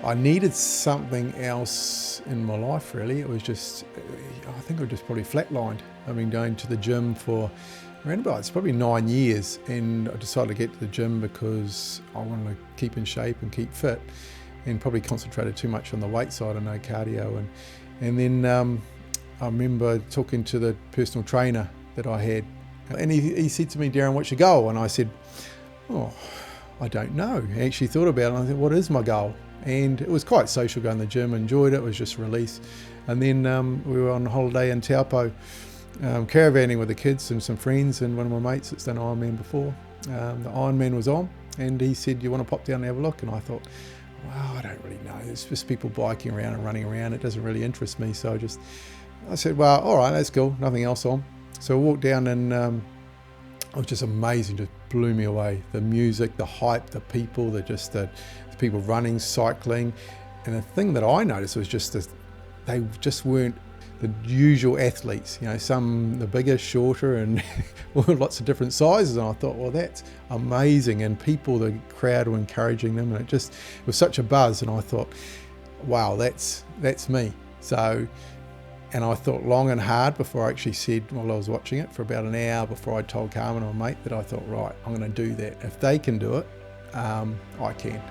I needed something else in my life, really. It was just, I think I just probably flatlined. I've been going to the gym for around about, it's probably 9 years, and I decided to get to the gym because I wanted to keep in shape and keep fit, and probably concentrated too much on the weight side and no cardio. And then I remember talking to the personal trainer that I had, and he said to me, "Daryn, what's your goal?" And I said, "Oh, I don't know." I actually thought about it, and I said, "What is my goal?" And it was quite social, going to the gym, enjoyed it, it was just release. And then we were on holiday in Taupo, caravanning with the kids and some friends, and one of my mates that's done Ironman before. The Ironman was on, and he said, "You want to pop down and have a look?" And I thought, well, I don't really know. It's just people biking around and running around. It doesn't really interest me. So I said, well, all right, that's cool. Nothing else on. So I walked down, and it was just amazing. Just blew me away. The music, the hype, the people, the people running, cycling. And the thing that I noticed was just they just weren't the usual athletes. You know, some the bigger, shorter, and lots of different sizes. And I thought, well, that's amazing. And people, the crowd were encouraging them, and it was such a buzz. And I thought, wow, that's me. So, and I thought long and hard before I actually said, while I was watching it for about an hour before I told Carmen, my mate, that I thought, right, I'm going to do that. If they can do it, I can.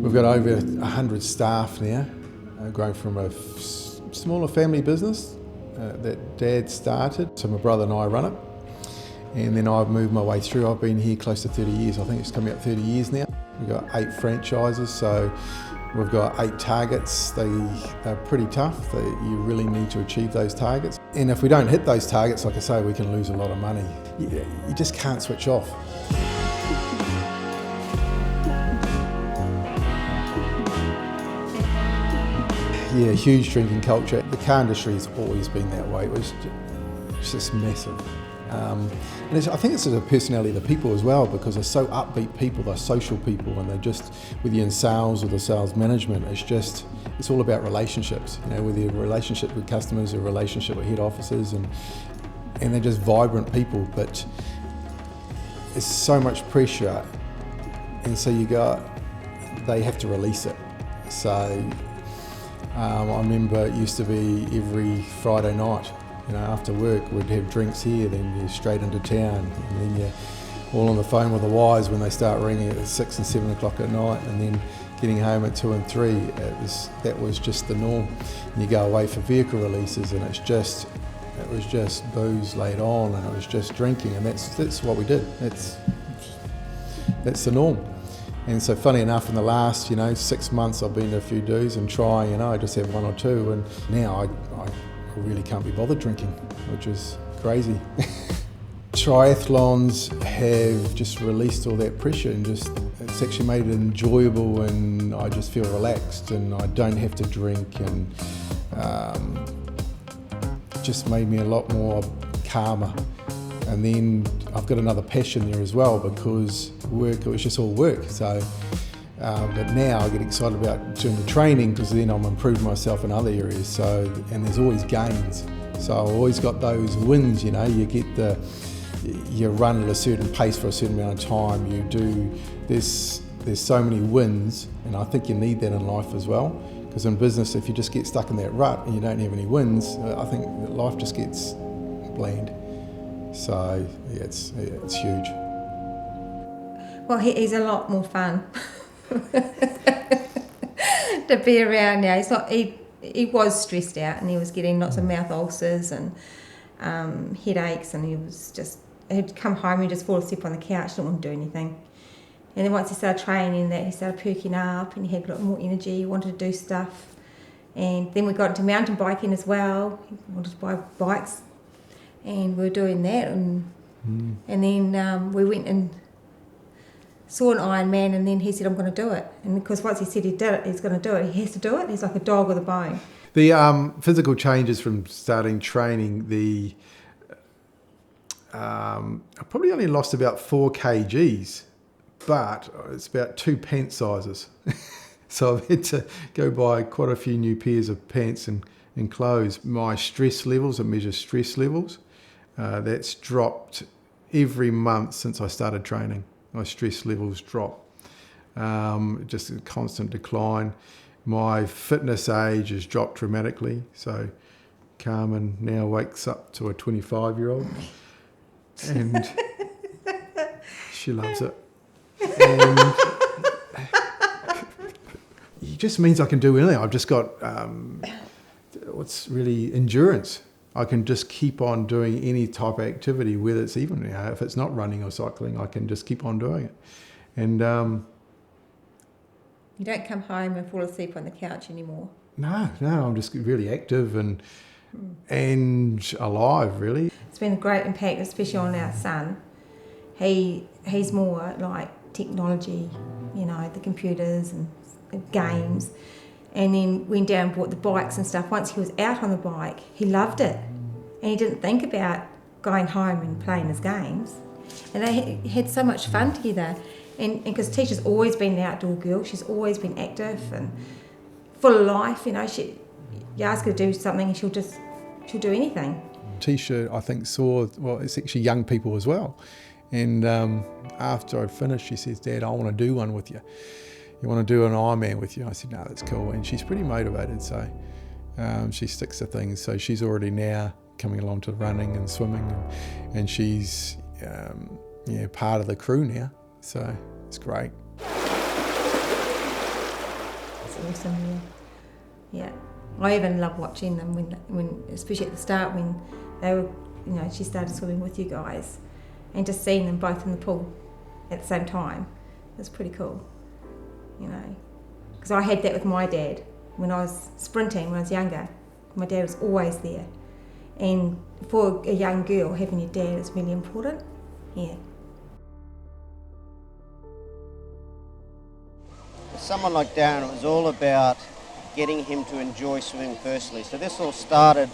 We've got over 100 staff now, grown from a smaller family business that Dad started. So my brother and I run it, and then I've moved my way through. I've been here close to 30 years. I think it's coming up 30 years now. We've got 8 franchises, so we've got 8 targets. They're pretty tough. You really need to achieve those targets. And if we don't hit those targets, like I say, we can lose a lot of money. You just can't switch off. Yeah, huge drinking culture. The car industry has always been that way. It was just massive. And I think it's the personality of the people as well, because they're so upbeat people, they're social people, and they're just, whether you're in sales or the sales management, it's all about relationships. You know, whether you're a relationship with customers or a relationship with head offices, and they're just vibrant people, but there's so much pressure, and so they have to release it. So I remember it used to be every Friday night, you know, after work we'd have drinks here, then you're straight into town, and then you're all on the phone with the wives when they start ringing at 6 and 7 o'clock at night, and then getting home at 2 and 3. That was just the norm. And you go away for vehicle releases, and it was just booze laid on, and it was just drinking, and that's what we did. That's the norm. And so funny enough, in the last, 6 months I've been to a few do's and trying, I just have 1 or 2, and now I really can't be bothered drinking, which is crazy. Triathlons have just released all that pressure, and it's actually made it enjoyable, and I just feel relaxed, and I don't have to drink, and just made me a lot more calmer. And then I've got another passion there as well, because it was just all work. So, but now I get excited about doing the training, because then I'm improving myself in other areas. So, and there's always gains. So I've always got those wins. You run at a certain pace for a certain amount of time. There's so many wins, and I think you need that in life as well. Because in business, if you just get stuck in that rut and you don't have any wins, I think life just gets bland. So yeah, it's huge. Well, he's a lot more fun to be around now. He was stressed out, and he was getting lots of mouth ulcers and headaches, and he'd come home and just fall asleep on the couch, didn't want to do anything. And then once he started training, he started perking up, and he had a lot more energy. He wanted to do stuff, and then we got into mountain biking as well. He wanted to buy bikes. And we were doing that, and then we went and saw an Ironman, and then he said, "I'm going to do it." And because once he said he's going to do it, he has to do it. He's like a dog with a bone. The physical changes from starting training, I probably only lost about 4 kgs, but it's about 2 pant sizes. So I've had to go buy quite a few new pairs of pants and clothes. My stress levels, I measure stress levels, that's dropped every month since I started training. My stress levels drop, just a constant decline. My fitness age has dropped dramatically. So Carmen now wakes up to a 25-year-old and she loves it. And it just means I can do anything. I've just got what's really endurance. I can just keep on doing any type of activity, whether it's even, if it's not running or cycling, I can just keep on doing it. And you don't come home and fall asleep on the couch anymore. No, I'm just really active and alive, really. It's been a great impact, especially on our son. He's more like technology, the computers and games. And then went down and bought the bikes and stuff. Once he was out on the bike, he loved it. And he didn't think about going home and playing his games. And they had so much fun together. And because Tisha's always been an outdoor girl, she's always been active and full of life. You ask her to do something and she'll do anything. Tisha, I think, it's actually young people as well. And after I'd finished, she says, "Dad, I want to do one with you. You want to do an Ironman with you?" I said, "No, that's cool." And she's pretty motivated, so she sticks to things. So she's already now coming along to running and swimming, and she's part of the crew now. So it's great. It's awesome, yeah. I even love watching them when especially at the start when they were, she started swimming with you guys, and just seeing them both in the pool at the same time. It's pretty cool. Because I had that with my dad when I was sprinting when I was younger. My dad was always there, and for a young girl, having your dad is really important. Yeah. For someone like Daryn, it was all about getting him to enjoy swimming firstly. So this all started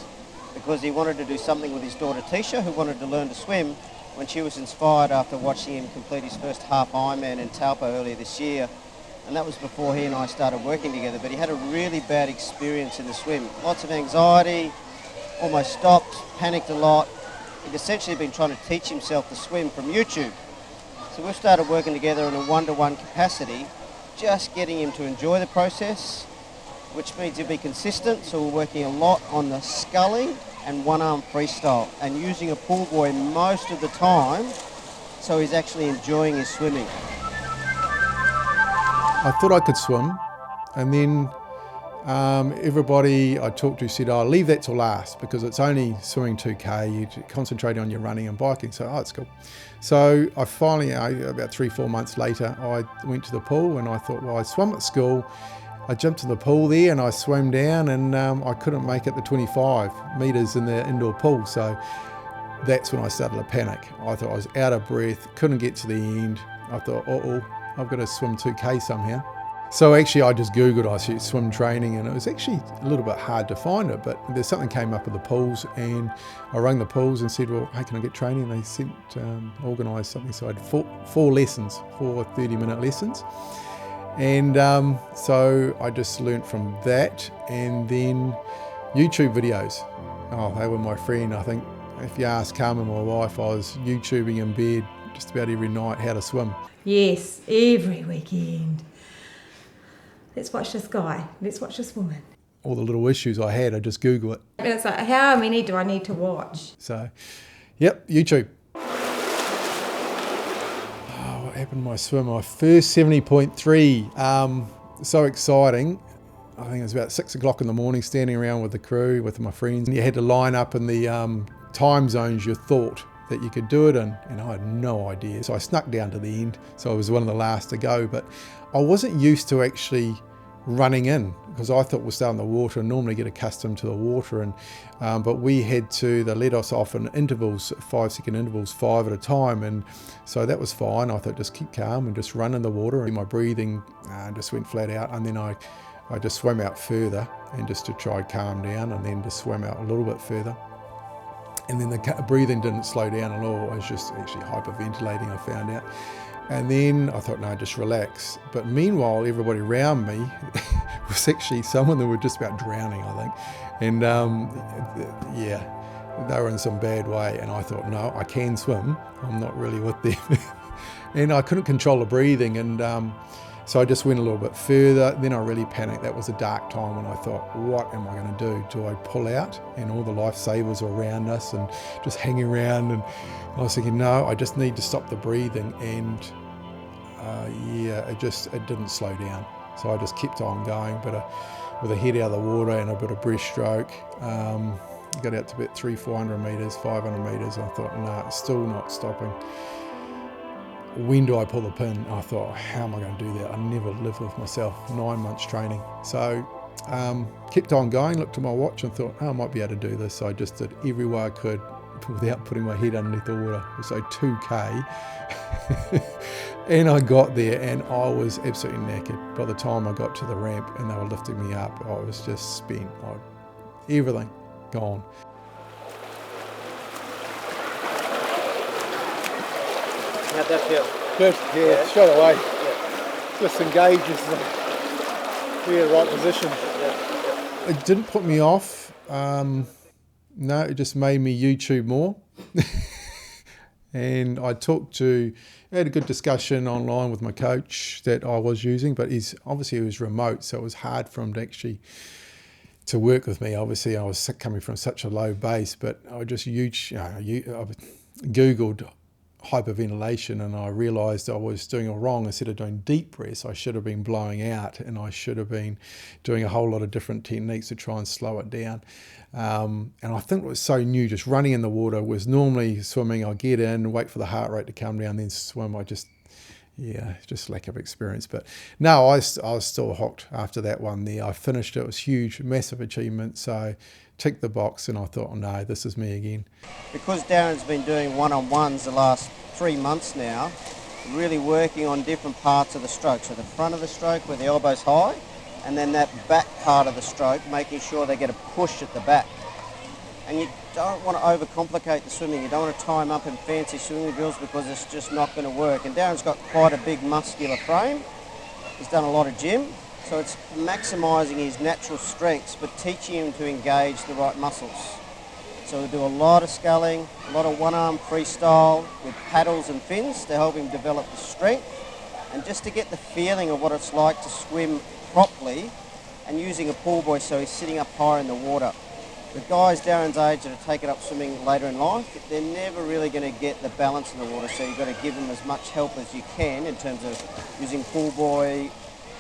because he wanted to do something with his daughter Tisha, who wanted to learn to swim, when she was inspired after watching him complete his first half Ironman in Taupo earlier this year. And that was before he and I started working together, but he had a really bad experience in the swim. Lots of anxiety, almost stopped, panicked a lot. He'd essentially been trying to teach himself to swim from YouTube. So we've started working together in a one-to-one capacity, just getting him to enjoy the process, which means he'll be consistent. So we're working a lot on the sculling and one-arm freestyle and using a pool buoy most of the time, so he's actually enjoying his swimming. I thought I could swim, and then everybody I talked to said, "Oh, leave that till last because it's only swimming 2K, you concentrate on your running and biking." So, it's cool. So I finally, about 3-4 months later, I went to the pool and I thought, well, I swam at school. I jumped in the pool there and I swam down, and I couldn't make it the 25 metres in the indoor pool. So that's when I started to panic. I thought I was out of breath, couldn't get to the end. I thought, I've got to swim 2K somehow. So actually I just Googled, I said swim training, and it was actually a little bit hard to find it, but there's something came up with the pools, and I rang the pools and said, well, hey, can I get training? And they sent, organised something. So I had four lessons, 4 30-minute lessons. And so I just learnt from that, and then YouTube videos. Oh, they were my friend. I think if you ask Carmen, my wife, I was YouTubing in bed just about every night how to swim. Yes, every weekend. Let's watch this guy. Let's watch this woman. All the little issues I had, I just Google it. And it's like, how many do I need to watch? So, yep, YouTube. What happened to my swim? My first 70.3. So exciting. I think it was about 6 o'clock in the morning, standing around with the crew, with my friends. And you had to line up in the time zones you thought that you could do it in, and I had no idea. So I snuck down to the end, so I was one of the last to go, but I wasn't used to actually running in, because I thought we'll stay in the water and normally get accustomed to the water, and but we had to, they let us off in intervals, 5-second intervals, 5 at a time, and so that was fine. I thought just keep calm and just run in the water, and my breathing just went flat out, and then I just swam out further, and just to try calm down, and then just swam out a little bit further. And then the breathing didn't slow down at all. I was just actually hyperventilating, I found out. And then I thought, no, just relax. But meanwhile, everybody around me was actually someone that were just about drowning, I think. And yeah, they were in some bad way. And I thought, no, I can swim. I'm not really with them. And I couldn't control the breathing. And so I just went a little bit further. Then I really panicked. That was a dark time when I thought, what am I going to do? Do I pull out? And all the lifesavers were around us and just hanging around. And I was thinking, no, I just need to stop the breathing. And yeah, it didn't slow down. So I just kept on going, but with a head out of the water and a bit of breaststroke. Got out to about 300-400 metres, 500 metres. I thought, no, it's still not stopping. When do I pull the pin? I thought, how am I going to do that? I never lived with myself, 9 months training. So kept on going, looked at my watch and thought, oh, I might be able to do this. So I just did every way I could without putting my head underneath the water. So 2K. And I got there and I was absolutely knackered. By the time I got to the ramp and they were lifting me up, I was just spent. Everything gone. How'd that feel? Good, yeah, straight away. Yeah. Just engages the right position. Yeah. It didn't put me off. No, it just made me YouTube more. And I had a good discussion online with my coach that I was using, but he was remote, so it was hard for him to actually to work with me. Obviously, I was coming from such a low base, but I just Googled hyperventilation and I realised I was doing it wrong. Instead of doing deep breaths, I should have been blowing out and I should have been doing a whole lot of different techniques to try and slow it down. And I think it was so new, just running in the water was normally swimming. I get in, wait for the heart rate to come down, then swim. Just lack of experience. But no, I was still hooked after that one there. I finished it. It was huge, massive achievement. So ticked the box and I thought, oh no, this is me again. Because Daryn's been doing one-on-ones the last 3 months now, really working on different parts of the stroke. So the front of the stroke where the elbow's high, and then that back part of the stroke, making sure they get a push at the back. And you don't want to overcomplicate the swimming. You don't want to tie him up in fancy swimming drills because it's just not going to work. And Daryn's got quite a big muscular frame. He's done a lot of gym. So it's maximising his natural strengths, but teaching him to engage the right muscles. So we do a lot of sculling, a lot of one-arm freestyle with paddles and fins to help him develop the strength and just to get the feeling of what it's like to swim properly and using a pool buoy so he's sitting up higher in the water. With guys Daryn's age that are taken up swimming later in life, they're never really going to get the balance in the water, so you've got to give them as much help as you can in terms of using pool buoy,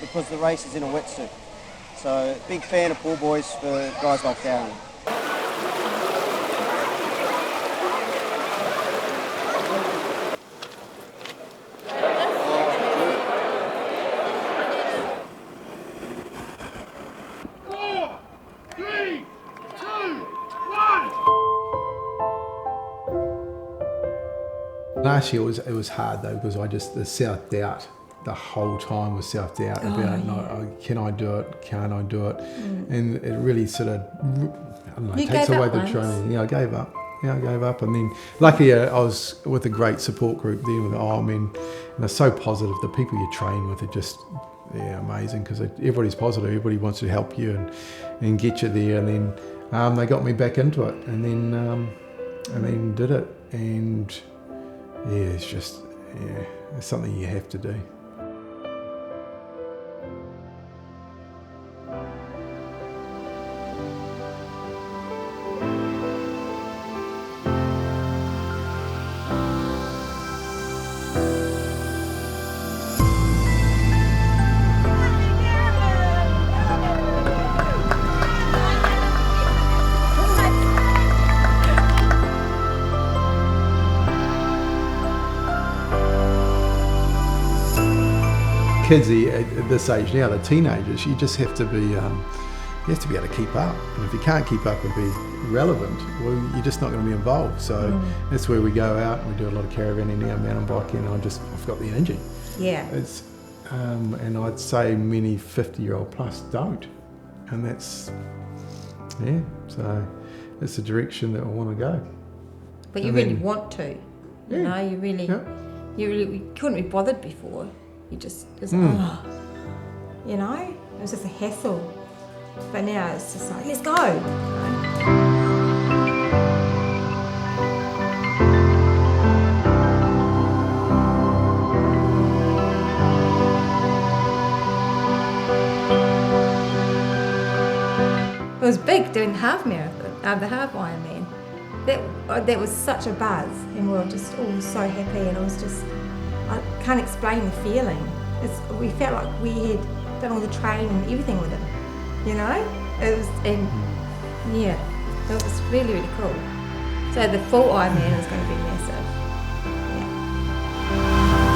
because the race is in a wetsuit. So big fan of pool buoys for guys like Daryn. Last year it was hard though because the self-doubt, the whole time was self-doubt about can I do it, can't I do it? And it really sort of, I don't know, takes away the training. Yeah, I gave up. And then luckily I was with a great support group there with and they're so positive. The people you train with are just amazing because everybody's positive. Everybody wants to help you and get you there. And then they got me back into it and then did it. And it's just, it's something you have to do. Kids at this age now, the teenagers, you just have to be, you have to be able to keep up. And if you can't keep up and be relevant, well, you're just not going to be involved. So that's where we go out and we do a lot of caravanning now, mountain biking. I've got the energy. Yeah. It's, and I'd say many 50-year-old plus don't. And that's, so it's the direction that I want to go. But you really want to, you know, you really, you couldn't be bothered before. You just, it was like, you know, it was just a hassle. But now it's just like, let's go. You know? It was big doing half marathon, the half Ironman. That was such a buzz, and we were just all so happy, and it was just, I can't explain the feeling. We felt like we had done all the training and everything with him, you know? It was, and yeah, it was really, really cool. So the full Ironman is going to be massive. Yeah.